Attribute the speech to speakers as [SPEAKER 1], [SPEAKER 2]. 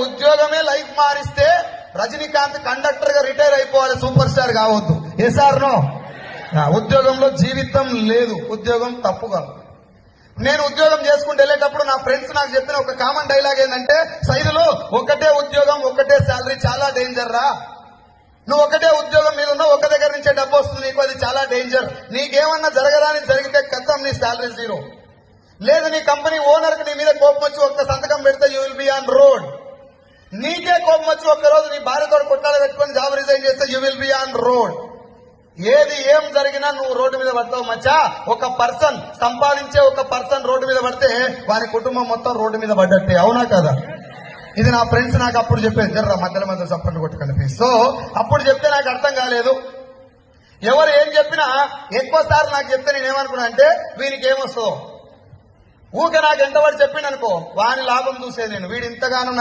[SPEAKER 1] ఉద్యోగమే లైఫ్ మారిస్తే రజనీకాంత్ కండక్టర్ గా రిటైర్ అయిపోవాలి, సూపర్ స్టార్ కావద్దు. ఏ సార్ నో? ఉద్యోగంలో జీవితం లేదు, ఉద్యోగం తప్పు కాదు. నేను ఉద్యోగం చేసుకుంటూ వెళ్ళేటప్పుడు నా ఫ్రెండ్స్ నాకు చెప్పిన ఒక కామన్ డైలాగ్ ఏంటంటే, సైదులో ఒకటే ఉద్యోగం ఒకటే శాలరీ చాలా డేంజర్ రా. నువ్వు ఒకటే ఉద్యోగం మీద ఉన్నావు, ఒక దగ్గర నుంచే డబ్బు వస్తుంది నీకు, అది చాలా డేంజర్. నీకేమన్నా జరగరాని జరిగితే కథం, నీ శాలరీ జీరో. లేదు నీ కంపెనీ ఓనర్ కి నీ మీద కోపం వచ్చి ఒక్క సంతకం పెడితే you will be on road. నీకే కోపం వచ్చి ఒక్కరోజు నీ భార్యతో కొట్టాలి పెట్టుకుని జాబ్ రిజైన్ చేస్తే you will be on road. ఏది ఏం జరిగినా నువ్వు రోడ్డు మీద పడతావు మచ్చా. ఒక పర్సన్ సంపాదించే ఒక పర్సన్ రోడ్డు మీద పడితే వారి కుటుంబం మొత్తం రోడ్డు మీద పడ్డట్టే, అవునా కదా? ఇది నా ఫ్రెండ్స్ నాకు అప్పుడు చెప్పేది, జర్ర మధ్యలో మధ్య సప్పట్లు కొట్టు కనిపి. సో అప్పుడు చెప్తే నాకు అర్థం కాలేదు. ఎవరు ఏం చెప్పినా ఎక్కువ సార్లు నాకు చెప్తే నేనేమనుకున్నా అంటే, వీనికి ఏమొస్తుందో ఊకే నాకు ఎంతవాడు చెప్పిండు అనుకో, వాని లాభం చూసేది నేను. వీడు ఇంతగానో